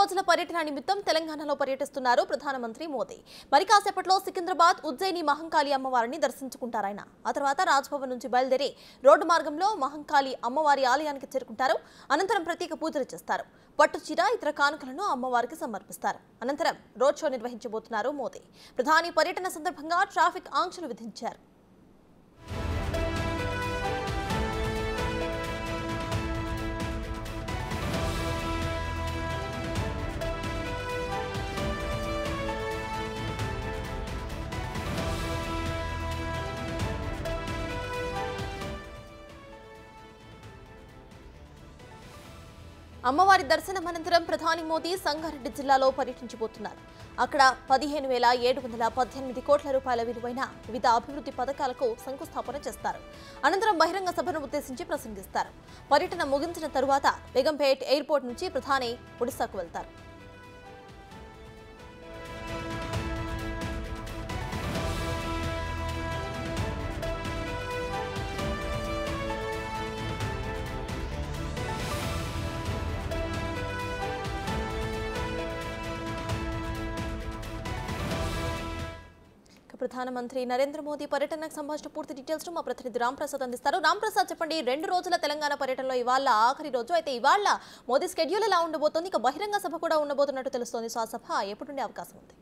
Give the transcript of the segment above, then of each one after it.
రోజుల పర్యటన నిమిత్తం తెలంగాణలో పర్యటిస్తున్నారు ప్రధానమంత్రి మోదీ. మరి కాసేపట్లో సికింద్రాబాద్ ఉజ్జయిని మహంకాళి అమ్మవారిని దర్శించుకుంటారాయన. ఆ తర్వాత రాజ్భవన్ నుంచి బయలుదేరి రోడ్డు మార్గంలో మహంకాళి అమ్మవారి ఆలయానికి చేరుకుంటారు. అనంతరం ప్రత్యేక పూజలు చేస్తారు. పట్టుచీర ఇతర కానుకలను అమ్మవారికి సమర్పిస్తారు. అనంతరం రోడ్ షో నిర్వహించబోతున్నారు మోదీ. ప్రధాని పర్యటన సందర్భంగా ట్రాఫిక్ ఆంక్షలు విధించారు. అమ్మవారి దర్శనం అనంతరం ప్రధాని మోదీ సంగారెడ్డి జిల్లాలో పర్యటించబోతున్నారు. అక్కడ 15,718 కోట్ల రూపాయల విలువైన వివిధ అభివృద్ధి పథకాలకు శంకుస్థాపన చేస్తారు. అనంతరం బహిరంగ సభను ఉద్దేశించి ప్రసంగిస్తారు. పర్యటన ముగించిన తరువాత బేగంపేట్ ఎయిర్పోర్ట్ నుంచి ప్రధాని ఒడిశాకు వెళ్తారు. ప్రధానమంత్రి నరేంద్ర మోదీ పర్యటనకు సంబంధించిన పూర్తి డీటెయిల్స్ మా ప్రతినిధి రామ్ ప్రసాద్ అందిస్తారు. రామ్ ప్రసాద్, చెప్పండి, 2 రోజుల తెలంగాణ పర్యటనలో ఇవాళ ఆఖరి రోజు. అయితే ఇవాళ మోదీ స్కెడ్యూల్ ఎలా ఉండబోతోంది? ఇక బహిరంగ సభ కూడా ఉండబోతున్నట్టు తెలుస్తోంది. సో ఆ సభ ఎప్పుడు ఉండే అవకాశం ఉంది?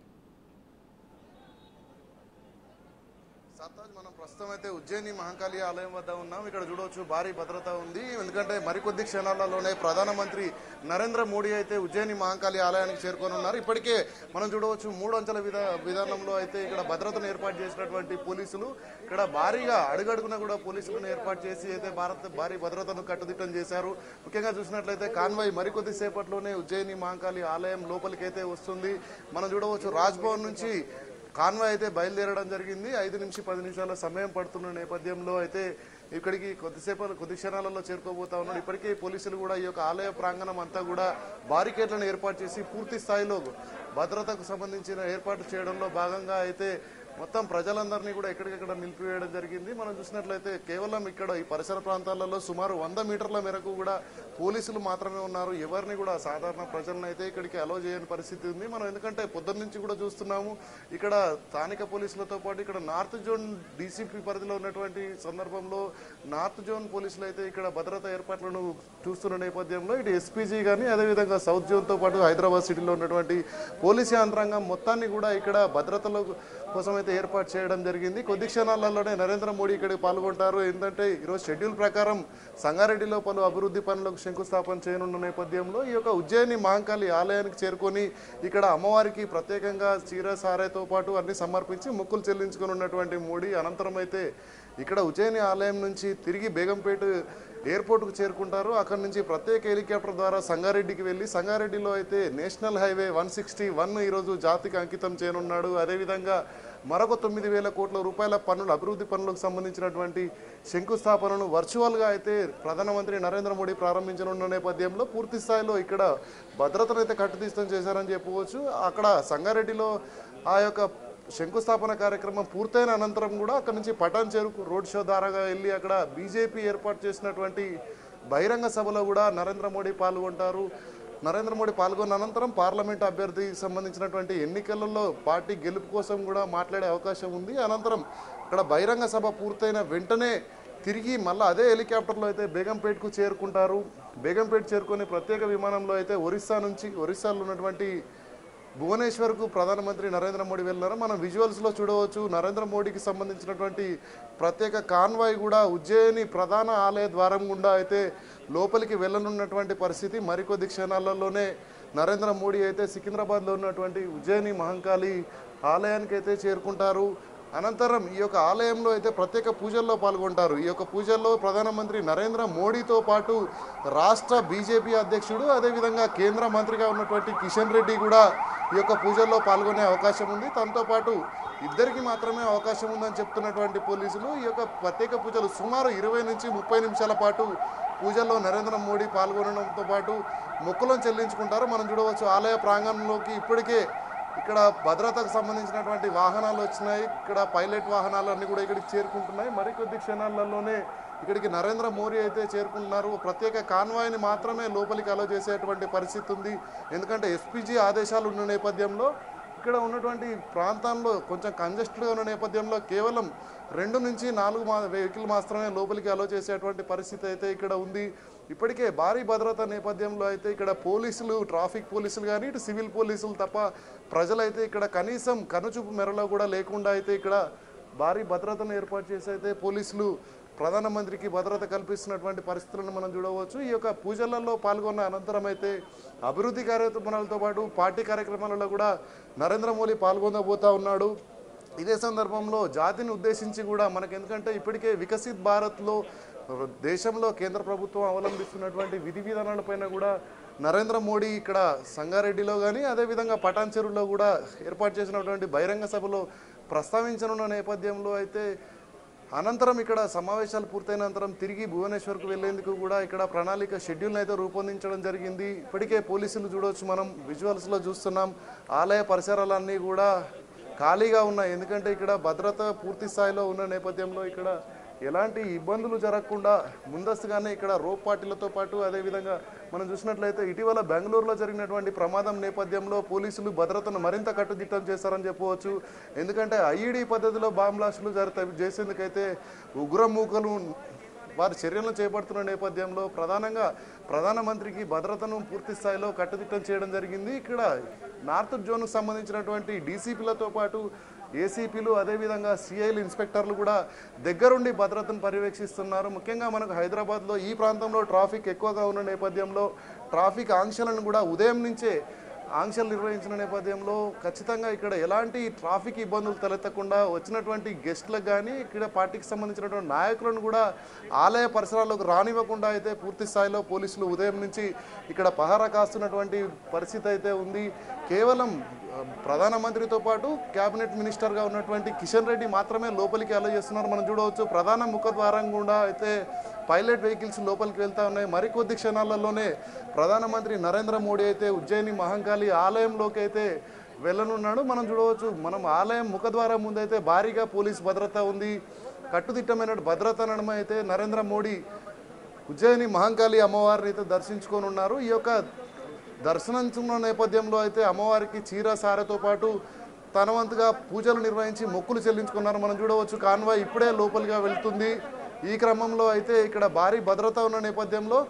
మనం ప్రస్తుతం అయితే ఉజ్జయిని మహంకాళి ఆలయం వద్ద ఉన్నాం. ఇక్కడ చూడవచ్చు భారీ భద్రత ఉంది. ఎందుకంటే మరికొద్ది క్షణాలలోనే ప్రధానమంత్రి నరేంద్ర మోడీ అయితే ఉజ్జయిని మహంకాళి ఆలయానికి చేరుకొని ఉన్నారు. ఇప్పటికే మనం చూడవచ్చు 3 అంచెల విధానంలో అయితే ఇక్కడ భద్రతను ఏర్పాటు చేసినటువంటి పోలీసులు ఇక్కడ భారీగా అడుగడుగున కూడా పోలీసులను ఏర్పాటు చేసి అయితే భారీ భద్రతను కట్టుదిట్టం చేశారు. ముఖ్యంగా చూసినట్లయితే కాన్వాయ్ మరికొద్ది సేపట్లోనే ఉజ్జయిని మహంకాళి ఆలయం లోపలికైతే వస్తుంది. మనం చూడవచ్చు రాజ్భవన్ నుంచి కాన్వాయ్ అయితే బయలుదేరడం జరిగింది. 5 నుంచి 10 నిమిషాల సమయం పడుతున్న నేపథ్యంలో అయితే ఇక్కడికి కొద్ది క్షణాలలో చేరుకోబోతా ఉన్నాడు. ఇప్పటికే పోలీసులు కూడా ఈ యొక్క ఆలయ ప్రాంగణం అంతా కూడా బారికేడ్లను ఏర్పాటు చేసి పూర్తి స్థాయిలో భద్రతకు సంబంధించిన ఏర్పాటు చేయడంలో భాగంగా అయితే మొత్తం ప్రజలందరినీ కూడా ఎక్కడికెక్కడ నిలిపివేయడం జరిగింది. మనం చూసినట్లయితే కేవలం ఇక్కడ ఈ పరిసర ప్రాంతాలలో సుమారు 100 మీటర్ల మేరకు కూడా పోలీసులు మాత్రమే ఉన్నారు. ఎవరిని కూడా సాధారణ ప్రజలను అయితే ఇక్కడికి అలో చేయని పరిస్థితి ఉంది. మనం ఎందుకంటే పొద్దున్న నుంచి కూడా చూస్తున్నాము ఇక్కడ స్థానిక పోలీసులతో పాటు ఇక్కడ నార్త్ జోన్ డీసీపీ పరిధిలో ఉన్నటువంటి సందర్భంలో నార్త్ జోన్ పోలీసులు అయితే ఇక్కడ భద్రతా ఏర్పాట్లను చూస్తున్న నేపథ్యంలో ఇటు ఎస్పీజీ కానీ అదేవిధంగా సౌత్ జోన్తో పాటు హైదరాబాద్ సిటీలో ఉన్నటువంటి పోలీసు యంత్రాంగం మొత్తాన్ని కూడా ఇక్కడ భద్రతలో కోసం అయితే ఏర్పాటు చేయడం జరిగింది. కొద్ది క్షణాలలోనే నరేంద్ర మోడీ ఇక్కడికి పాల్గొంటారు. ఏంటంటే ఈరోజు షెడ్యూల్ ప్రకారం సంగారెడ్డిలో పలు అభివృద్ధి పనులకు శంకుస్థాపన చేయనున్న నేపథ్యంలో ఈ యొక్క ఉజ్జయిని మహంకాళి ఆలయానికి చేరుకొని ఇక్కడ అమ్మవారికి ప్రత్యేకంగా చీర సారేతో పాటు అన్ని సమర్పించి మొక్కులు చెల్లించుకుని ఉన్నటువంటి మోడీ అనంతరం అయితే ఇక్కడ ఉజ్జయిని ఆలయం నుంచి తిరిగి బేగంపేట ఎయిర్పోర్ట్కు చేరుకుంటారు. అక్కడి నుంచి ప్రత్యేక హెలికాప్టర్ ద్వారా సంగారెడ్డికి వెళ్ళి సంగారెడ్డిలో అయితే నేషనల్ హైవే 161 ఈరోజు జాతికి అంకితం చేయనున్నాడు. అదేవిధంగా మరొక 9,000 కోట్ల రూపాయల అభివృద్ధి పనులకు సంబంధించినటువంటి శంకుస్థాపనను వర్చువల్గా అయితే ప్రధానమంత్రి నరేంద్ర మోడీ ప్రారంభించనున్న నేపథ్యంలో పూర్తి స్థాయిలో ఇక్కడ భద్రతను అయితే కట్టుదిట్టం చేశారని చెప్పవచ్చు. అక్కడ సంగారెడ్డిలో ఆ యొక్క శంకుస్థాపన కార్యక్రమం పూర్తయిన అనంతరం కూడా అక్కడ నుంచి పటాన్ చెరుకు రోడ్ షో ద్వారాగా వెళ్ళి అక్కడ బీజేపీ ఏర్పాటు చేసినటువంటి బహిరంగ సభలో కూడా నరేంద్ర మోడీ పాల్గొంటారు. నరేంద్ర మోడీ పాల్గొన్న అనంతరం పార్లమెంట్ అభ్యర్థికి సంబంధించినటువంటి ఎన్నికలలో పార్టీ గెలుపు కోసం కూడా మాట్లాడే అవకాశం ఉంది. అనంతరం ఇక్కడ బహిరంగ సభ పూర్తయిన వెంటనే తిరిగి మళ్ళీ అదే హెలికాప్టర్లో అయితే బేగంపేట్కు చేరుకుంటారు. బేగంపేట్ చేరుకొని ప్రత్యేక విమానంలో అయితే ఒరిస్సాలో ఉన్నటువంటి భువనేశ్వర్కు ప్రధానమంత్రి నరేంద్ర మోడీ వెళ్ళినారు. మనం విజువల్స్లో చూడవచ్చు. నరేంద్ర మోడీకి సంబంధించినటువంటి ప్రత్యేక కాన్వాయ్ కూడా ఉజ్జయిని ప్రధాన ఆలయ ద్వారం గుండా అయితే లోపలికి వెళ్ళనున్నటువంటి పరిస్థితి. మరికొద్ది క్షణాలలోనే నరేంద్ర మోడీ అయితే సికింద్రాబాద్లో ఉన్నటువంటి ఉజ్జయిని మహంకాళి ఆలయానికి అయితే చేరుకుంటారు. అనంతరం ఈ యొక్క ఆలయంలో అయితే ప్రత్యేక పూజల్లో పాల్గొంటారు. ఈ యొక్క పూజల్లో ప్రధానమంత్రి నరేంద్ర మోడీతో పాటు రాష్ట్ర బీజేపీ అధ్యక్షుడు అదేవిధంగా కేంద్ర మంత్రిగా ఉన్నటువంటి కిషన్ రెడ్డి కూడా ఈ యొక్క పూజల్లో పాల్గొనే అవకాశం ఉంది. తనతో పాటు ఇద్దరికి మాత్రమే అవకాశం ఉందని చెప్తున్నటువంటి పోలీసులు ఈ యొక్క ప్రత్యేక పూజలు సుమారు 20 నుంచి 30 నిమిషాల పాటు పూజల్లో నరేంద్ర మోడీ పాల్గొనడంతో పాటు మొక్కులను చెల్లించుకుంటారు. మనం చూడవచ్చు ఆలయ ప్రాంగణంలోకి ఇప్పటికే ఇక్కడ భద్రతకు సంబంధించినటువంటి వాహనాలు వచ్చినాయి. ఇక్కడ పైలట్ వాహనాలు అన్ని కూడా ఇక్కడికి చేరుకుంటున్నాయి. మరికొద్ది క్షణాలలోనే ఇక్కడికి నరేంద్ర మోడీ అయితే చేరుకుంటున్నారు. ప్రత్యేక కాన్వాయ్ని మాత్రమే లోపలికి అలో చేసేటువంటి పరిస్థితి ఉంది. ఎందుకంటే ఎస్పీజీ ఆదేశాలు ఉన్న నేపథ్యంలో ఇక్కడ ఉన్నటువంటి ప్రాంతాల్లో కొంచెం కంజెస్టెడ్గా ఉన్న నేపథ్యంలో కేవలం 2 నుంచి 4 వెహికల్ మాత్రమే లోపలికి అలో చేసేటువంటి పరిస్థితి అయితే ఇక్కడ ఉంది. ఇప్పటికే భారీ భద్రత నేపథ్యంలో అయితే ఇక్కడ పోలీసులు, ట్రాఫిక్ పోలీసులు కానీ ఇటు సివిల్ పోలీసులు తప్ప ప్రజలైతే ఇక్కడ కనీసం కనుచూపు మేరలో కూడా లేకుండా అయితే ఇక్కడ భారీ భద్రతను ఏర్పాటు చేసి అయితే పోలీసులు ప్రధానమంత్రికి భద్రత కల్పిస్తున్నటువంటి పరిస్థితులను మనం చూడవచ్చు. ఈ యొక్క పూజలలో పాల్గొన్న అనంతరం అయితే అభివృద్ధి కార్యక్రమాలతో పాటు పార్టీ కార్యక్రమాలలో కూడా నరేంద్ర మోడీ పాల్గొనబోతా ఉన్నాడు. ఇదే సందర్భంలో జాతిని ఉద్దేశించి కూడా మనకు, ఎందుకంటే ఇప్పటికే వికసిత్ భారత్లో దేశంలో కేంద్ర ప్రభుత్వం అవలంబిస్తున్నటువంటి విధి విధానాలపైన కూడా నరేంద్ర మోడీ ఇక్కడ సంగారెడ్డిలో కానీ అదేవిధంగా పటాన్ చెరువులో కూడా ఏర్పాటు చేసినటువంటి బహిరంగ సభలో ప్రస్తావించనున్న నేపథ్యంలో అయితే అనంతరం ఇక్కడ సమావేశాలు పూర్తయిన అనంతరం తిరిగి భువనేశ్వర్కు వెళ్లేందుకు కూడా ఇక్కడ ప్రణాళిక షెడ్యూల్ని అయితే రూపొందించడం జరిగింది. ఇప్పటికే పోలీసులు చూడవచ్చు, మనం విజువల్స్లో చూస్తున్నాం, ఆలయ పరిసరాలన్నీ కూడా ఖాళీగా ఉన్నాయి. ఎందుకంటే ఇక్కడ భద్రత పూర్తి స్థాయిలో ఉన్న నేపథ్యంలో ఇక్కడ ఎలాంటి ఇబ్బందులు జరగకుండా ముందస్తుగానే ఇక్కడ రోప్ పార్టీలతో పాటు అదేవిధంగా మనం చూసినట్లయితే ఇటీవల బెంగళూరులో జరిగినటువంటి ప్రమాదం నేపథ్యంలో పోలీసులు భద్రతను మరింత కట్టుదిట్టం చేశారని చెప్పవచ్చు. ఎందుకంటే ఐఈడీ పద్ధతిలో బాంబ్ బ్లాస్టులు చేసేందుకైతే ఉగ్రమూకలు వారి చర్యలను చేపడుతున్న నేపథ్యంలో ప్రధానంగా ప్రధానమంత్రికి భద్రతను పూర్తి స్థాయిలో కట్టుదిట్టం చేయడం జరిగింది. ఇక్కడ నార్త్ జోన్కు సంబంధించినటువంటి డీసీపీలతో పాటు ఏసీపీలు అదేవిధంగా సిఐలు, ఇన్స్పెక్టర్లు కూడా దగ్గరుండి భద్రతను పర్యవేక్షిస్తున్నారు. ముఖ్యంగా మనకు హైదరాబాద్లో ఈ ప్రాంతంలో ట్రాఫిక్ ఎక్కువగా ఉన్న నేపథ్యంలో ట్రాఫిక్ ఆంక్షలను కూడా ఉదయం నుంచే ఆంక్షలు నిర్వహించిన నేపథ్యంలో ఖచ్చితంగా ఇక్కడ ఎలాంటి ట్రాఫిక్ ఇబ్బందులు తలెత్తకుండా వచ్చినటువంటి గెస్ట్లకు కానీ ఇక్కడ పార్టీకి సంబంధించినటువంటి నాయకులను కూడా ఆలయ పరిసరాల్లోకి రానివ్వకుండా అయితే పూర్తి స్థాయిలో పోలీసులు ఉదయం నుంచి ఇక్కడ పహారా కాస్తున్నటువంటి పరిస్థితి అయితే ఉంది. కేవలం ప్రధానమంత్రితో పాటు క్యాబినెట్ మినిస్టర్గా ఉన్నటువంటి కిషన్ రెడ్డి మాత్రమే లోపలికి అలో చేస్తున్నారు. మనం చూడవచ్చు, ప్రధాన ముఖద్వారం కూడా అయితే పైలట్ వెహికల్స్ లోపలికి వెళ్తా ఉన్నాయి. మరికొద్ది క్షణాలలోనే ప్రధానమంత్రి నరేంద్ర మోడీ అయితే ఉజ్జయిని మహంకాళి ఆలయంలోకి అయితే వెళ్ళనున్నాడు. మనం చూడవచ్చు, మనం ఆలయం ముఖద్వారం ముందైతే భారీగా పోలీస్ భద్రత ఉంది. కట్టుదిట్టమైన భద్రత నడుమ అయితే నరేంద్ర మోడీ ఉజ్జయిని మహంకాళి అమ్మవారిని అయితే దర్శించుకొని ఈ యొక్క దర్శనం నేపథ్యంలో అయితే అమ్మవారికి చీర సారెతో పాటు తన వంతుగా పూజలు నిర్వహించి మొక్కులు చెల్లించుకున్నారు. మనం చూడవచ్చు, కాన్వాయ్ ఇప్పుడే లోపలిగా వెళ్తుంది. ఈ క్రమంలో అయితే ఇక్కడ భారీ భద్రత ఉన్న నేపథ్యంలో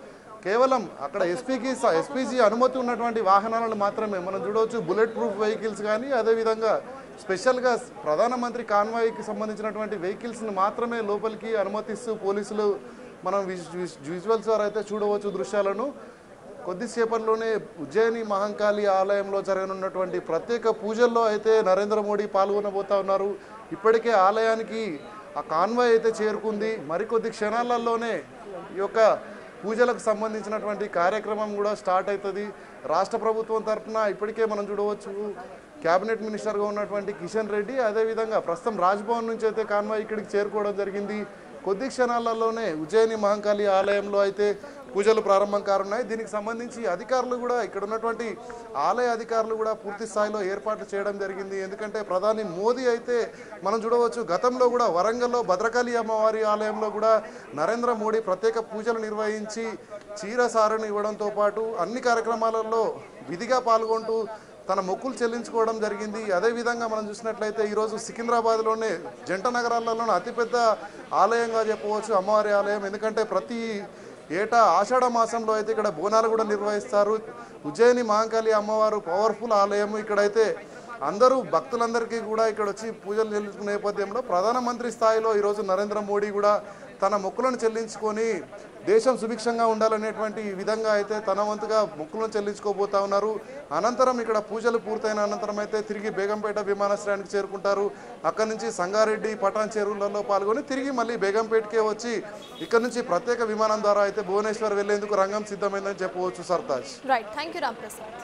కేవలం అక్కడ ఎస్పీజీ అనుమతి ఉన్నటువంటి వాహనాలను మాత్రమే మనం చూడవచ్చు. బుల్లెట్ ప్రూఫ్ వెహికల్స్ కానీ అదేవిధంగా స్పెషల్గా ప్రధానమంత్రి కాన్వాయ్కి సంబంధించినటువంటి వెహికల్స్ని మాత్రమే లోపలికి అనుమతిస్తూ పోలీసులు మనం విజువల్స్ ద్వారా అయితే చూడవచ్చు దృశ్యాలను. కొద్దిసేపట్లోనే ఉజ్జయిని మహంకాళి ఆలయంలో జరగనున్నటువంటి ప్రత్యేక పూజల్లో అయితే నరేంద్ర మోడీ పాల్గొనబోతా ఉన్నారు. ఇప్పటికే ఆలయానికి ఆ కాన్వాయ్ అయితే చేరుకుంది. మరికొద్ది క్షణాలలోనే ఈ యొక్క పూజలకు సంబంధించినటువంటి కార్యక్రమం కూడా స్టార్ట్ అవుతుంది. రాష్ట్ర ప్రభుత్వం తరఫున ఇప్పటికే మనం చూడవచ్చు, క్యాబినెట్ మినిస్టర్గా ఉన్నటువంటి కిషన్ రెడ్డి అదేవిధంగా ప్రస్తుతం రాజ్భవన్ నుంచి అయితే కాన్వాయ్ ఇక్కడికి చేరుకోవడం జరిగింది. కొద్ది క్షణాలలోనే ఉజ్జయిని మహంకాళి ఆలయంలో అయితే పూజలు ప్రారంభం కానున్నాయి. దీనికి సంబంధించి అధికారులు కూడా ఇక్కడ ఉన్నటువంటి ఆలయ అధికారులు కూడా పూర్తి స్థాయిలో ఏర్పాట్లు చేయడం జరిగింది. ఎందుకంటే ప్రధాని మోదీ అయితే మనం చూడవచ్చు, గతంలో కూడా వరంగల్లో భద్రకాళి అమ్మవారి ఆలయంలో కూడా నరేంద్ర మోడీ ప్రత్యేక పూజలు నిర్వహించి చీర సారను ఇవ్వడంతో పాటు అన్ని కార్యక్రమాలలో విధిగా పాల్గొంటూ తన మొక్కులు చెల్లించుకోవడం జరిగింది. అదేవిధంగా మనం చూసినట్లయితే ఈరోజు సికింద్రాబాద్లోనే జంట నగరాలలోనే అతిపెద్ద ఆలయంగా చెప్పవచ్చు అమ్మవారి ఆలయం. ఎందుకంటే ప్రతి ఏటా ఆషాఢ మాసంలో అయితే ఇక్కడ బోనాలు కూడా నిర్వహిస్తారు. ఉజ్జయిని మహంకాళి అమ్మవారు పవర్ఫుల్ ఆలయం. ఇక్కడైతే అందరూ భక్తులందరికీ కూడా ఇక్కడ వచ్చి పూజలు చెల్లించుకునే నేపథ్యంలో ప్రధానమంత్రి స్థాయిలో ఈరోజు నరేంద్ర మోడీ కూడా తన మొక్కులను చెల్లించుకొని దేశం సుభిక్షంగా ఉండాలనేటువంటి విధంగా అయితే తన వంతుగా మొక్కులను చెల్లించుకోబోతా ఉన్నారు. అనంతరం ఇక్కడ పూజలు పూర్తయిన అనంతరం అయితే తిరిగి బేగంపేట విమానాశ్రయానికి చేరుకుంటారు. అక్కడి నుంచి సంగారెడ్డి, పటాన్ చెరువులలో పాల్గొని తిరిగి మళ్ళీ బేగంపేటకే వచ్చి ఇక్కడ నుంచి ప్రత్యేక విమానం ద్వారా అయితే భువనేశ్వర్ వెళ్లేందుకు రంగం సిద్ధమైందని చెప్పవచ్చు. Sartaj. Right, thank you Ram Prasad.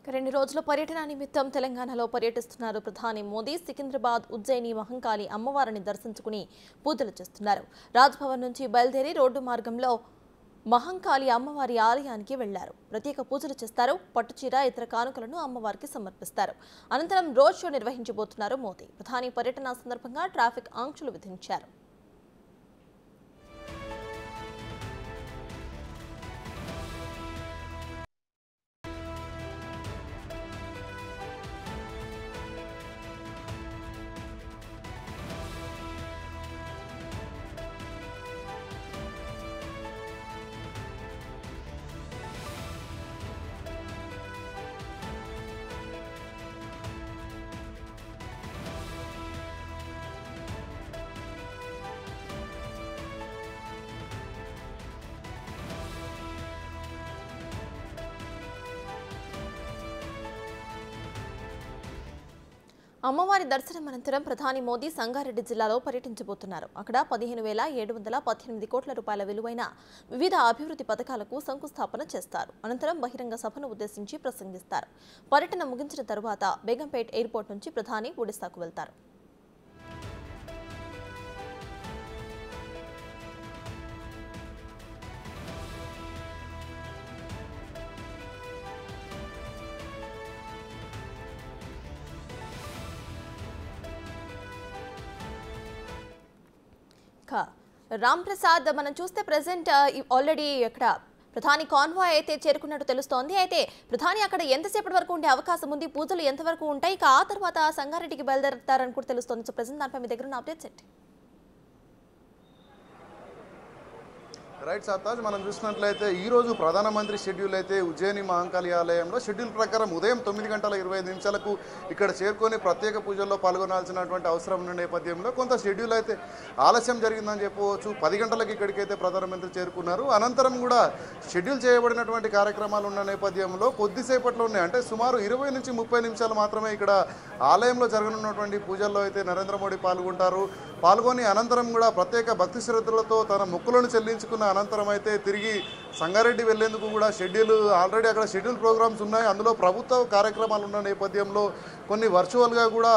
2 రోజుల పర్యటన నిమిత్తం తెలంగాణలో పర్యటిస్తున్నారు ప్రధాని మోదీ. సికింద్రాబాద్ ఉజ్జయిని మహంకాళి అమ్మవారిని దర్శించుకుని పూజలు చేస్తున్నారు. రాజ్భవన్ నుంచి బయలుదేరి రోడ్డు మార్గంలో మహంకాళి అమ్మవారి ఆలయానికి వెళ్లారు. ప్రత్యేక పూజలు చేస్తారు. పట్టుచీర ఇతర కానుకలను అమ్మవారికి సమర్పిస్తారు. అనంతరం రోడ్ షో నిర్వహించబోతున్నారు మోదీ. ప్రధాని పర్యటన సందర్భంగా ట్రాఫిక్ ఆంక్షలు విధించారు. అమ్మవారి దర్శనం అనంతరం ప్రధాని మోదీ సంగారెడ్డి జిల్లాలో పర్యటించబోతున్నారు. అక్కడ 15,718 కోట్ల రూపాయల విలువైన వివిధ అభివృద్ధి పథకాలకు శంకుస్థాపన చేస్తారు. అనంతరం బహిరంగ సభను ఉద్దేశించి ప్రసంగిస్తారు. పర్యటన ముగించిన తరువాత బేగంపేట్ ఎయిర్పోర్ట్ నుంచి ప్రధాని ఒడిశాకు వెళ్తారు. రామ్ ప్రసాద్, మనం చూస్తే ప్రెసెంట్ ఆల్రెడీ అక్కడ ప్రధాని కాన్వాయ్ అయితే చేరుకున్నట్టు తెలుస్తోంది. అయితే ప్రధాని అక్కడ ఎంతసేపటి వరకు ఉండే అవకాశం ఉంది? పూజలు ఎంతవరకు ఉంటాయి? ఇక ఆ తర్వాత సంగారెడ్డికి బయలుదేరతారని కూడా తెలుస్తోంది. సో ప్రెసెంట్ దానిపై మీ దగ్గర ఉన్న అప్డేట్స్ ఏంటి? రైట్ సత్తాజ్, మనం చూసినట్లయితే ఈ రోజు ప్రధానమంత్రి షెడ్యూల్ అయితే ఉజ్జయిని మహంకాళి ఆలయంలో షెడ్యూల్ ప్రకారం ఉదయం 9:25 ఇక్కడ చేరుకొని ప్రత్యేక పూజల్లో పాల్గొనాల్సినటువంటి అవసరం ఉన్న నేపథ్యంలో కొంత షెడ్యూల్ అయితే ఆలస్యం జరిగిందని చెప్పవచ్చు. 10 గంటలకు ఇక్కడికైతే ప్రధానమంత్రి చేరుకున్నారు. అనంతరం కూడా షెడ్యూల్ చేయబడినటువంటి కార్యక్రమాలు ఉన్న నేపథ్యంలో కొద్దిసేపట్లోనే, అంటే సుమారు 20 నుంచి 30 నిమిషాలు మాత్రమే ఇక్కడ ఆలయంలో జరగనున్నటువంటి పూజల్లో అయితే నరేంద్ర మోడీ పాల్గొని అనంతరం కూడా ప్రత్యేక భక్తి శ్రద్ధలతో తన మొక్కులను చెల్లించుకున్న అనంతరం అయితే తిరిగి సంగారెడ్డి వెళ్లేందుకు కూడా ఆల్రెడీ అక్కడ షెడ్యూల్ ప్రోగ్రామ్స్ ఉన్నాయి. అందులో ప్రభుత్వ కార్యక్రమాలు ఉన్న నేపథ్యంలో కొన్ని వర్చువల్గా కూడా,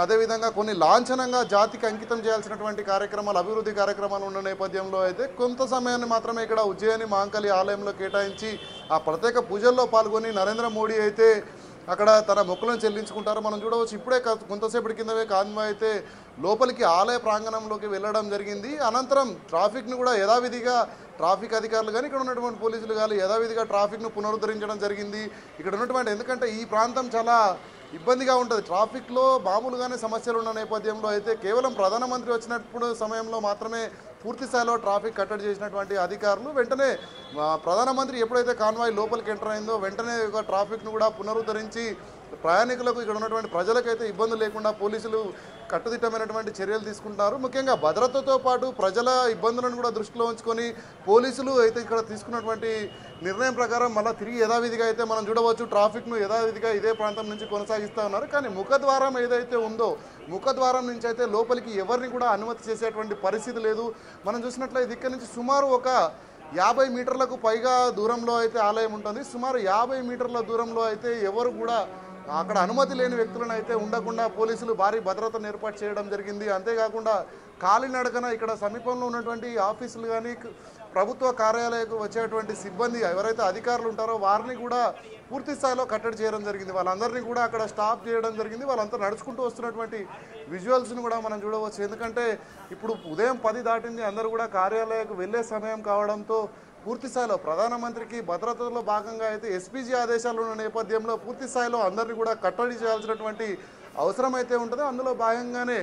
అదేవిధంగా కొన్ని లాంఛనంగా జాతికి అంకితం చేయాల్సినటువంటి కార్యక్రమాలు, అభివృద్ధి కార్యక్రమాలు ఉన్న నేపథ్యంలో అయితే కొంత సమయాన్ని మాత్రమే ఇక్కడ ఉజ్జయిని మహంకాళి ఆలయంలో కేటాయించి ఆ ప్రత్యేక పూజల్లో పాల్గొని నరేంద్ర మోడీ అయితే అక్కడ తన మొక్కులను చెల్లించుకుంటారు. మనం చూడవచ్చు, ఇప్పుడే కొంతసేపటి కిందవే కాన్వాయ్ అయితే లోపలికి ఆలయ ప్రాంగణంలోకి వెళ్ళడం జరిగింది. అనంతరం ట్రాఫిక్ను కూడా యథావిధిగా ట్రాఫిక్ అధికారులు కానీ ఇక్కడ ఉన్నటువంటి పోలీసులు కానీ యథావిధిగా ట్రాఫిక్ను పునరుద్ధరించడం జరిగింది. ఇక్కడ ఉన్నటువంటి, ఎందుకంటే ఈ ప్రాంతం చాలా ఇబ్బందిగా ఉంటుంది. ట్రాఫిక్లో మామూలుగానే సమస్యలు ఉన్న నేపథ్యంలో అయితే కేవలం ప్రధానమంత్రి వచ్చినప్పుడు సమయంలో మాత్రమే పూర్తి స్థాయిలో ట్రాఫిక్ కట్టడి చేసినటువంటి అధికారులు వెంటనే ప్రధానమంత్రి ఎప్పుడైతే కాన్వాయ్ లోపలికి ఎంటర్ అయిందో వెంటనే ట్రాఫిక్ను కూడా పునరుద్ధరించి ప్రయాణికులకు, ఇక్కడ ఉన్నటువంటి ప్రజలకైతే ఇబ్బందులు లేకుండా పోలీసులు కట్టుదిట్టమైనటువంటి చర్యలు తీసుకుంటారు. ముఖ్యంగా భద్రతతో పాటు ప్రజల ఇబ్బందులను కూడా దృష్టిలో ఉంచుకొని పోలీసులు అయితే ఇక్కడ తీసుకున్నటువంటి నిర్ణయం ప్రకారం మళ్ళీ తిరిగి యథావిధిగా అయితే మనం చూడవచ్చు, ట్రాఫిక్ను యథావిధిగా ఇదే ప్రాంతం నుంచి కొనసాగిస్తూ ఉన్నారు. కానీ ముఖద్వారం ఏదైతే ఉందో ముఖద్వారం నుంచి అయితే లోపలికి ఎవరిని కూడా అనుమతి చేసేటువంటి పరిస్థితి లేదు. మనం చూసినట్లయితే ఇక్కడ నుంచి సుమారు ఒక 50 మీటర్లకు పైగా దూరంలో అయితే ఆలయం ఉంటుంది. సుమారు 50 మీటర్ల దూరంలో అయితే ఎవరు కూడా అక్కడ అనుమతి లేని వ్యక్తులను అయితే ఉండకుండా పోలీసులు భారీ భద్రతను ఏర్పాటు చేయడం జరిగింది. అంతేకాకుండా కాలినడకన ఇక్కడ సమీపంలో ఉన్నటువంటి ఆఫీసులు కానీ ప్రభుత్వ కార్యాలయాలకు వచ్చేటువంటి సిబ్బంది ఎవరైతే అధికారులు ఉంటారో వారిని కూడా పూర్తి స్థాయిలో కట్టడి చేయడం జరిగింది. వాళ్ళందరినీ కూడా అక్కడ స్టాప్ చేయడం జరిగింది. వాళ్ళంతా నడుచుకుంటూ వస్తున్నటువంటి విజువల్స్ని కూడా మనం చూడవచ్చు. ఎందుకంటే ఇప్పుడు ఉదయం 10 దాటింది, అందరూ కూడా కార్యాలయాలకు వెళ్ళే సమయం కావడంతో పూర్తి స్థాయిలో ప్రధానమంత్రికి భద్రతలో భాగంగా అయితే ఎస్పీజీ ఆదేశాలు ఉన్న నేపథ్యంలో పూర్తి స్థాయిలో అందరినీ కూడా కట్టడి చేయాల్సినటువంటి అవసరం అయితే ఉంటుందో అందులో భాగంగానే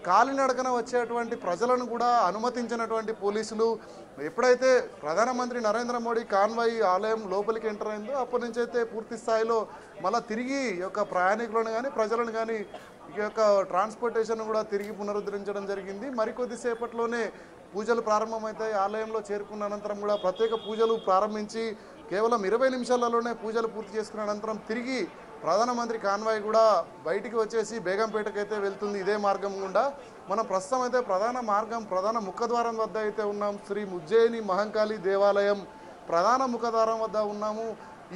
కాలినడకన వచ్చేటువంటి ప్రజలను కూడా అనుమతించినటువంటి పోలీసులు ఎప్పుడైతే ప్రధానమంత్రి నరేంద్ర మోడీ కాన్వాయ్ ఆలయం లోపలికి ఎంటర్ అయిందో అప్పటి నుంచి అయితే పూర్తి స్థాయిలో మళ్ళీ తిరిగి యొక్క ప్రయాణికులను కానీ ప్రజలను కానీ ఈ యొక్క ట్రాన్స్పోర్టేషన్ కూడా తిరిగి పునరుద్ధరించడం జరిగింది. మరికొద్దిసేపట్లోనే పూజలు ప్రారంభమవుతాయి. ఆలయంలో చేరుకున్న అనంతరం కూడా ప్రత్యేక పూజలు ప్రారంభించి కేవలం 20 నిమిషాలలోనే పూజలు పూర్తి చేసుకున్న అనంతరం తిరిగి ప్రధానమంత్రి కాన్వాయ్ కూడా బయటికి వచ్చేసి బేగంపేటకైతే వెళ్తుంది. ఇదే మార్గం గుండా మనం ప్రస్తుతం అయితే ప్రధాన ముఖద్వారం వద్ద అయితే ఉన్నాం. శ్రీ ఉజ్జయిని మహంకాళి దేవాలయం ప్రధాన ముఖద్వారం వద్ద ఉన్నాము.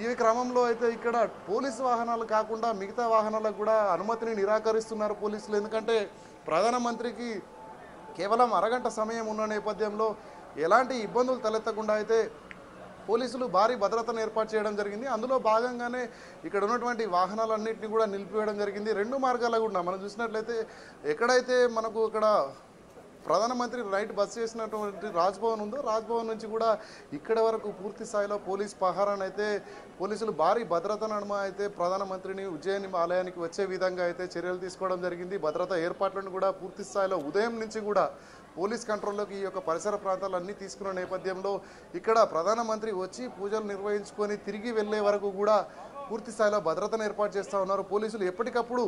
ఈ క్రమంలో అయితే ఇక్కడ పోలీసు వాహనాలు కాకుండా మిగతా వాహనాలకు కూడా అనుమతిని నిరాకరిస్తున్నారు పోలీసులు. ఎందుకంటే ప్రధానమంత్రికి కేవలం అరగంట సమయం ఉన్న నేపథ్యంలో ఎలాంటి ఇబ్బందులు తలెత్తకుండా అయితే పోలీసులు భారీ భద్రతను ఏర్పాటు చేయడం జరిగింది. అందులో భాగంగానే ఇక్కడ ఉన్నటువంటి వాహనాలన్నింటినీ కూడా నిలిపివేయడం జరిగింది. రెండు మార్గాల కూడా మనం చూసినట్లయితే ఎక్కడైతే మనకు ఇక్కడ ప్రధానమంత్రి నైట్ బస్ చేసినటువంటి రాజ్భవన్ ఉందో రాజ్భవన్ నుంచి కూడా ఇక్కడ వరకు పూర్తి స్థాయిలో పోలీస్ పహారాన్ని అయితే పోలీసులు భారీ భద్రత నడుమ అయితే ప్రధానమంత్రిని ఉజ్జయిని ఆలయానికి వచ్చే విధంగా అయితే చర్యలు తీసుకోవడం జరిగింది. భద్రతా ఏర్పాట్లను కూడా పూర్తి స్థాయిలో ఉదయం నుంచి కూడా పోలీస్ కంట్రోల్లోకి ఈ యొక్క పరిసర ప్రాంతాలన్నీ తీసుకున్న నేపథ్యంలో ఇక్కడ ప్రధానమంత్రి వచ్చి పూజలు నిర్వహించుకొని తిరిగి వెళ్లే వరకు కూడా పూర్తి స్థాయిలో భద్రతను ఏర్పాటు చేస్తూ ఉన్నారు పోలీసులు. ఎప్పటికప్పుడు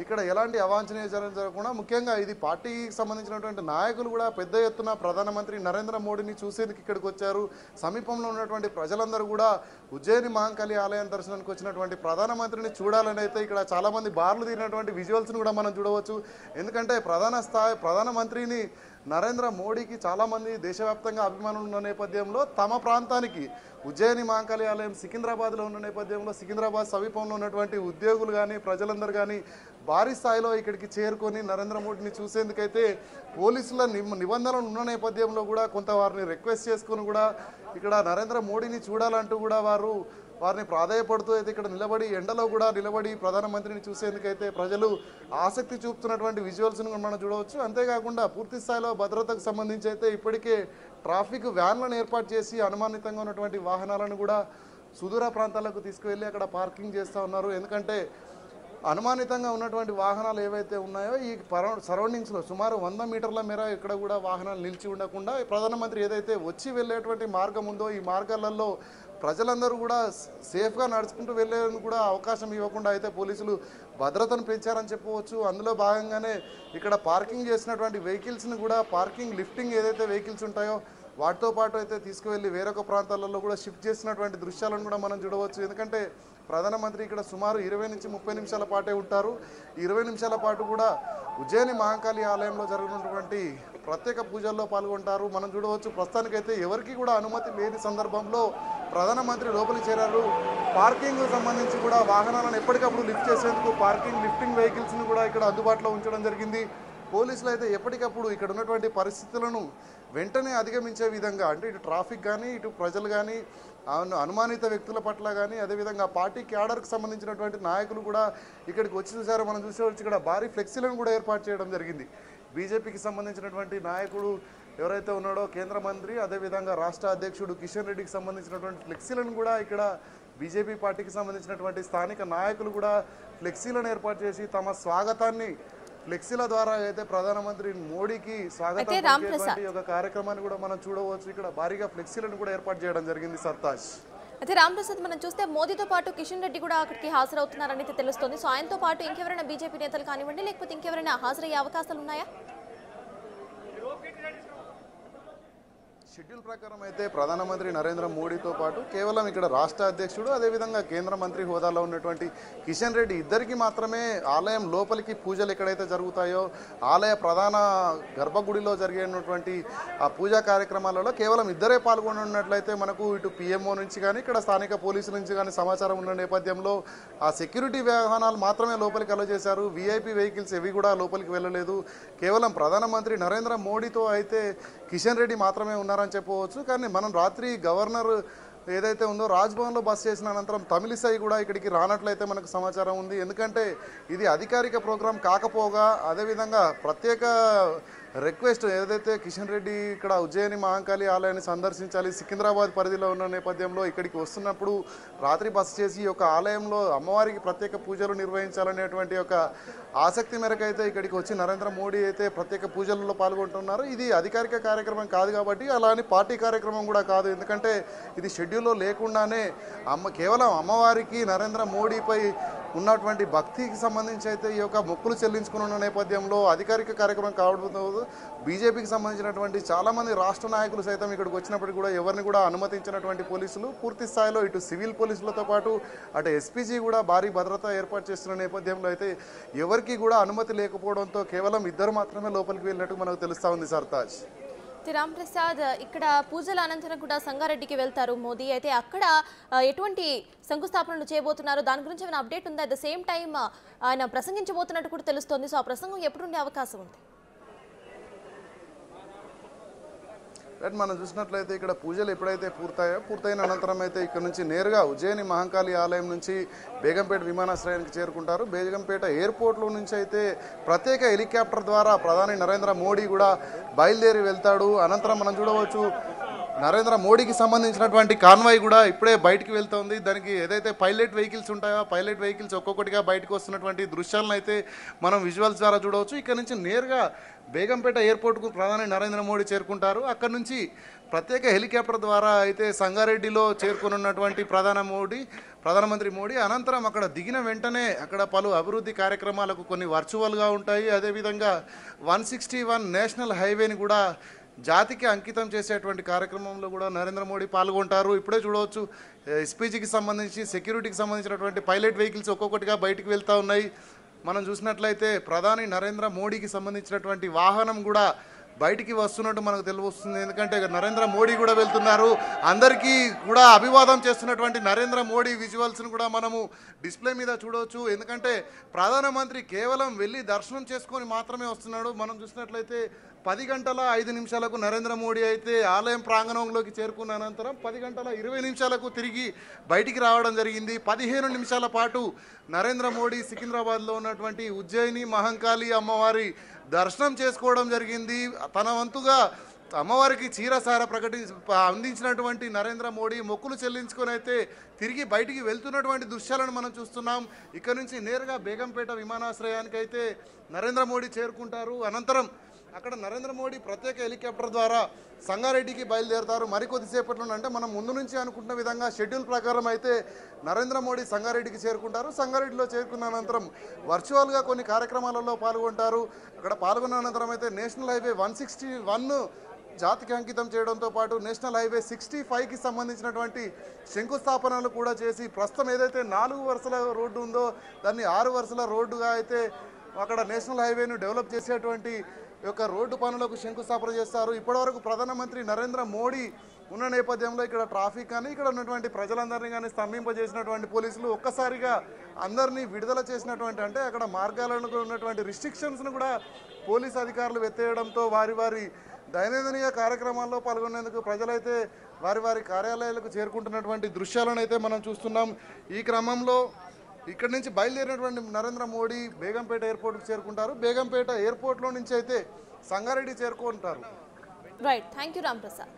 ఇక్కడ ఎలాంటి అవాంఛనీయ చర్యలు జరగకుండా ముఖ్యంగా ఇది పార్టీకి సంబంధించినటువంటి నాయకులు కూడా పెద్ద ఎత్తున ప్రధానమంత్రి నరేంద్ర మోడీని చూసేందుకు ఇక్కడికి వచ్చారు. సమీపంలో ఉన్నటువంటి ప్రజలందరూ కూడా ఉజ్జయిని మహంకాళి ఆలయం దర్శనానికి వచ్చినటువంటి ప్రధానమంత్రిని చూడాలని అయితే ఇక్కడ చాలామంది బార్లు తీరినటువంటి విజువల్స్ని కూడా మనం చూడవచ్చు. ఎందుకంటే ప్రధానమంత్రిని నరేంద్ర మోడీకి చాలామంది దేశవ్యాప్తంగా అభిమానులు ఉన్న నేపథ్యంలో తమ ప్రాంతానికి ఉజ్జయిని మహంకాళి ఆలయం సికింద్రాబాద్లో ఉన్న నేపథ్యంలో సికింద్రాబాద్ సమీపంలో ఉన్నటువంటి ఉద్యోగులు కానీ ప్రజలందరూ కానీ భారీ స్థాయిలో ఇక్కడికి చేరుకొని నరేంద్ర మోడీని చూసేందుకైతే పోలీసుల నిబంధనలు ఉన్న నేపథ్యంలో కూడా కొంత వారిని రిక్వెస్ట్ చేసుకుని కూడా ఇక్కడ నరేంద్ర మోడీని చూడాలంటూ కూడా వారిని ప్రాధాయపడుతూ అయితే ఇక్కడ నిలబడి ఎండలో కూడా నిలబడి ప్రధానమంత్రిని చూసేందుకైతే ప్రజలు ఆసక్తి చూపుతున్నటువంటి విజువల్స్ను మనం చూడవచ్చు. అంతేకాకుండా పూర్తి స్థాయిలో భద్రతకు సంబంధించి అయితే ఇప్పటికే ట్రాఫిక్ వ్యాన్లను ఏర్పాటు చేసి అనుమానితంగా ఉన్నటువంటి వాహనాలను కూడా సుదూర ప్రాంతాలకు తీసుకువెళ్ళి అక్కడ పార్కింగ్ చేస్తూ ఉన్నారు. ఎందుకంటే అనుమానితంగా ఉన్నటువంటి వాహనాలు ఏవైతే ఉన్నాయో ఈ సరౌండింగ్స్లో సుమారు 100 మీటర్ల మేర ఇక్కడ కూడా వాహనాలు నిలిచి ఉండకుండా ప్రధానమంత్రి ఏదైతే వచ్చి వెళ్ళేటువంటి మార్గం ఉందో ఈ మార్గాలలో ప్రజలందరూ కూడా సేఫ్గా నడుచుకుంటూ వెళ్ళేందుకు కూడా అవకాశం ఇవ్వకుండా అయితే పోలీసులు భద్రతను పెంచారని చెప్పవచ్చు. అందులో భాగంగానే ఇక్కడ పార్కింగ్ చేసినటువంటి వెహికల్స్ని కూడా పార్కింగ్ లిఫ్టింగ్ ఏదైతే వెహికల్స్ ఉంటాయో వాటితో పాటు అయితే తీసుకువెళ్ళి వేరొక ప్రాంతాలలో కూడా షిఫ్ట్ చేసినటువంటి దృశ్యాలను కూడా మనం చూడవచ్చు. ఎందుకంటే ప్రధానమంత్రి ఇక్కడ సుమారు 20 నుంచి 30 నిమిషాల పాటే ఉంటారు. 20 నిమిషాల పాటు కూడా ఉజ్జయిని మహంకాళి ఆలయంలో జరుగుతున్నటువంటి ప్రత్యేక పూజల్లో పాల్గొంటారు. మనం చూడవచ్చు ప్రస్తుతానికైతే ఎవరికి కూడా అనుమతి లేని సందర్భంలో ప్రధానమంత్రి లోపలికి చేరారు. పార్కింగ్ సంబంధించి కూడా వాహనాలను ఎప్పటికప్పుడు లిఫ్ట్ చేసేందుకు పార్కింగ్ లిఫ్టింగ్ వెహికల్స్ని కూడా ఇక్కడ అందుబాటులో ఉంచడం జరిగింది. పోలీసులు అయితే ఎప్పటికప్పుడు ఇక్కడ ఉన్నటువంటి పరిస్థితులను వెంటనే అధిగమించే విధంగా అంటే ఇటు ట్రాఫిక్ కానీ ఇటు ప్రజలు కానీ అనుమానిత వ్యక్తుల పట్ల కానీ అదేవిధంగా పార్టీ క్యాడర్కి సంబంధించినటువంటి నాయకులు కూడా ఇక్కడికి వచ్చి చూసారో మనం చూసేవచ్చు. ఇక్కడ భారీ ఫ్లెక్సీలను కూడా ఏర్పాటు చేయడం జరిగింది. బీజేపీకి సంబంధించినటువంటి నాయకుడు ఎవరైతే ఉన్నాడో కేంద్ర మంత్రి అదేవిధంగా రాష్ట్ర అధ్యక్షుడు కిషన్ రెడ్డికి సంబంధించినటువంటి ఫ్లెక్సీలను కూడా ఇక్కడ బీజేపీ పార్టీకి సంబంధించినటువంటి స్థానిక నాయకులు కూడా ఫ్లెక్సీలను ఏర్పాటు చేసి తమ స్వాగతాన్ని ఫ్లెక్సీల ద్వారా అయితే ప్రధానమంత్రి మోడీకి స్వాగతం ఒక కార్యక్రమాన్ని కూడా మనం చూడవచ్చు. ఇక్కడ భారీగా ఫ్లెక్సీలను కూడా ఏర్పాటు చేయడం జరిగింది. సర్తాజ్ అయితే రామ్ ప్రసాద్ మనం చూస్తే మోదీతో పాటు కిషన్ రెడ్డి కూడా అక్కడికి హాజరవుతున్నారని తెలుస్తోంది. సో ఆయనతో పాటు ఇంకెవరైనా బీజేపీ నేతలు కానివ్వండి లేకపోతే ఇంకెవరైనా హాజరయ్యే అవకాశాలు ఉన్నాయా? షెడ్యూల్ ప్రకారం అయితే ప్రధానమంత్రి నరేంద్ర మోడీతో పాటు కేవలం ఇక్కడ రాష్ట్ర అధ్యక్షుడు అదేవిధంగా కేంద్ర మంత్రి హోదాలో ఉన్నటువంటి కిషన్ రెడ్డి ఇద్దరికి మాత్రమే ఆలయం లోపలికి పూజలు ఎక్కడైతే జరుగుతాయో ఆలయ ప్రధాన గర్భగుడిలో జరిగేటువంటి ఆ పూజా కార్యక్రమాలలో కేవలం ఇద్దరే పాల్గొన్నట్లయితే మనకు ఇటు పిఎంఓ నుంచి కానీ ఇక్కడ స్థానిక పోలీసుల నుంచి కానీ సమాచారం ఉన్న నేపథ్యంలో ఆ సెక్యూరిటీ వాహనాలు మాత్రమే లోపలికి అలో చేశారు. వీఐపీ వెహికల్స్ ఏవి కూడా లోపలికి వెళ్ళలేదు. కేవలం ప్రధానమంత్రి నరేంద్ర మోడీతో అయితే కిషన్ రెడ్డి మాత్రమే ఉన్నారని చెప్పవచ్చు. కానీ మనం రాత్రి గవర్నర్ ఏదైతే ఉందో రాజ్భవన్లో బస్ చేసిన అనంతరం తమిళిసై కూడా ఇక్కడికి రానట్లయితే మనకు సమాచారం ఉంది. ఎందుకంటే ఇది అధికారిక ప్రోగ్రాం కాకపోగా అదేవిధంగా ప్రత్యేక రిక్వెస్ట్ ఏదైతే కిషన్ రెడ్డి ఇక్కడ ఉజ్జయిని మహంకాళి ఆలయాన్ని సందర్శించాలి సికింద్రాబాద్ పరిధిలో ఉన్న నేపథ్యంలో ఇక్కడికి వస్తున్నప్పుడు రాత్రి బస చేసి ఒక ఆలయంలో అమ్మవారికి ప్రత్యేక పూజలు నిర్వహించాలనేటువంటి ఒక ఆసక్తి మేరకు అయితే ఇక్కడికి వచ్చి నరేంద్ర మోడీ అయితే ప్రత్యేక పూజలలో పాల్గొంటున్నారు. ఇది అధికారిక కార్యక్రమం కాదు కాబట్టి అలానే పార్టీ కార్యక్రమం కూడా కాదు. ఎందుకంటే ఇది షెడ్యూల్లో లేకుండానే కేవలం అమ్మవారికి నరేంద్ర మోడీపై ఉన్నటువంటి భక్తికి సంబంధించి అయితే ఈ యొక్క మొక్కులు చెల్లించుకుని ఉన్న నేపథ్యంలో అధికారిక కార్యక్రమం కావడంతో బీజేపీకి సంబంధించినటువంటి చాలామంది రాష్ట్ర నాయకులు సైతం ఇక్కడికి వచ్చినప్పటికీ కూడా ఎవరిని కూడా అనుమతించినటువంటి పోలీసులు పూర్తి స్థాయిలో ఇటు సివిల్ పోలీసులతో పాటు అటు ఎస్పీజీ కూడా భారీ భద్రత ఏర్పాటు చేస్తున్న నేపథ్యంలో అయితే ఎవరికి కూడా అనుమతి లేకపోవడంతో కేవలం ఇద్దరు మాత్రమే లోపలికి వెళ్ళినట్టు మనకు తెలుస్తూ ఉంది. సర్తాజ్ రామ్ ప్రసాద్, ఇక్కడ పూజల అనంతరం కూడా సంగారెడ్డికి వెళ్తారు మోదీ. అయితే అక్కడ ఎటువంటి శంకుస్థాపనలు చేయబోతున్నారు, దాని గురించి ఏమైనా అప్డేట్ ఉందా? అట్ ద సేమ్ టైం ఆయన ప్రసంగించబోతున్నట్టు కూడా తెలుస్తోంది. సో ఆ ప్రసంగం ఎప్పుడు ఉండే అవకాశం ఉంది? రైట్, మనం చూసినట్లయితే ఇక్కడ పూజలు ఎప్పుడైతే పూర్తయిన అనంతరం అయితే ఇక్కడ నుంచి నేరుగా ఉజ్జయిని మహంకాళి ఆలయం నుంచి బేగంపేట విమానాశ్రయానికి చేరుకుంటారు. బేగంపేట ఎయిర్పోర్ట్లో నుంచి అయితే ప్రత్యేక హెలికాప్టర్ ద్వారా ప్రధాని నరేంద్ర మోడీ కూడా బయలుదేరి వెళ్తాడు. అనంతరం మనం చూడవచ్చు నరేంద్ర మోడీకి సంబంధించినటువంటి కాన్వాయ్ కూడా ఇప్పుడే బయటికి వెళ్తుంది. దానికి ఏదైతే పైలట్ వెహికల్స్ ఉంటాయో పైలట్ వెహికల్స్ ఒక్కొక్కటిగా బయటకు వస్తున్నటువంటి దృశ్యాలను అయితే మనం విజువల్స్ ద్వారా చూడవచ్చు. ఇక్కడ నుంచి నేరుగా బేగంపేట ఎయిర్పోర్ట్కు ప్రధాని నరేంద్ర మోడీ చేరుకుంటారు. అక్కడ నుంచి ప్రత్యేక హెలికాప్టర్ ద్వారా అయితే సంగారెడ్డిలో చేరుకున్నటువంటి ప్రధానమంత్రి మోడీ అనంతరం అక్కడ దిగిన వెంటనే అక్కడ పలు అభివృద్ధి కార్యక్రమాలకు కొన్ని వర్చువల్గా ఉంటాయి. అదేవిధంగా 161 నేషనల్ హైవేని కూడా జాతికి అంకితం చేసేటువంటి కార్యక్రమంలో కూడా నరేంద్ర మోడీ పాల్గొంటారు. ఇప్పుడే చూడవచ్చు ఎస్పీజీకి సంబంధించి సెక్యూరిటీకి సంబంధించినటువంటి పైలట్ వెహికల్స్ ఒక్కొక్కటిగా బయటికి వెళ్తూ ఉన్నాయి. మనం చూసినట్లయితే ప్రధాని నరేంద్ర మోడీకి సంబంధించినటువంటి వాహనం కూడా బయటికి వస్తున్నట్టు మనకు తెలుస్తుంది. ఎందుకంటే నరేంద్ర మోడీ కూడా వెళ్తున్నారు. అందరికీ కూడా అభివాదం చేస్తున్నటువంటి నరేంద్ర మోడీ విజువల్స్ను కూడా మనము డిస్ప్లే మీద చూడవచ్చు. ఎందుకంటే ప్రధానమంత్రి కేవలం వెళ్ళి దర్శనం చేసుకొని మాత్రమే వస్తున్నాడు. మనం చూసినట్లయితే 10 గంటల 5 నిమిషాలకు నరేంద్ర మోడీ అయితే ఆలయం ప్రాంగణంలోకి చేరుకున్న అనంతరం 10 గంటల 20 నిమిషాలకు తిరిగి బయటికి రావడం జరిగింది. 15 నిమిషాల పాటు నరేంద్ర మోడీ సికింద్రాబాద్లో ఉన్నటువంటి ఉజ్జయిని మహంకాళి అమ్మవారి దర్శనం చేసుకోవడం జరిగింది. తన వంతుగా అమ్మవారికి చీరసార అందించినటువంటి నరేంద్ర మోడీ మొక్కులు చెల్లించుకొని అయితే తిరిగి బయటికి వెళ్తున్నటువంటి దృశ్యాలను మనం చూస్తున్నాం. ఇక్కడ నుంచి నేరుగా బేగంపేట విమానాశ్రయానికి అయితే నరేంద్ర మోడీ చేరుకుంటారు. అనంతరం అక్కడ నరేంద్ర మోడీ ప్రత్యేక హెలికాప్టర్ ద్వారా సంగారెడ్డికి బయలుదేరుతారు. మరికొద్దిసేపట్లో అంటే మనం ముందు నుంచి అనుకుంటున్న విధంగా షెడ్యూల్ ప్రకారం అయితే నరేంద్ర మోడీ సంగారెడ్డికి చేరుకుంటారు. సంగారెడ్డిలో చేరుకున్న అనంతరం వర్చువల్గా కొన్ని కార్యక్రమాలలో పాల్గొంటారు. అక్కడ పాల్గొన్న అనంతరం అయితే నేషనల్ హైవే 161 జాతికి అంకితం చేయడంతో పాటు నేషనల్ హైవే 65కి సంబంధించినటువంటి శంకుస్థాపనలు కూడా చేసి ప్రస్తుతం ఏదైతే 4 వరుసల రోడ్డు ఉందో దాన్ని 6 వరుసల రోడ్డుగా అయితే అక్కడ నేషనల్ హైవేను డెవలప్ చేసేటువంటి యొక్క రోడ్డు పనులకు శంకుస్థాపన చేస్తారు. ఇప్పటివరకు ప్రధానమంత్రి నరేంద్ర మోడీ ఉన్న నేపథ్యంలో ఇక్కడ ట్రాఫిక్ కానీ ఇక్కడ ఉన్నటువంటి ప్రజలందరినీ కానీ స్తంభింపజేసినటువంటి పోలీసులు ఒక్కసారిగా అందరినీ విడుదల చేసినటువంటి అంటే అక్కడ మార్గాలను ఉన్నటువంటి రిస్ట్రిక్షన్స్ను కూడా పోలీస్ అధికారులు ఎత్తేయడంతో వారి దైనందిన కార్యక్రమాల్లో పాల్గొనేందుకు ప్రజలైతే వారి కార్యాలయాలకు చేరుకుంటున్నటువంటి దృశ్యాలను అయితే మనం చూస్తున్నాం. ఈ క్రమంలో ఇక్కడి నుంచి బయలుదేరినటువంటి నరేంద్ర మోడీ బేగంపేట ఎయిర్పోర్ట్కి చేరుకుంటారు. బేగంపేట ఎయిర్పోర్ట్లో నుంచి అయితే సంగారెడ్డి చేరుకుంటారు. Right, thank you Ram Prasad.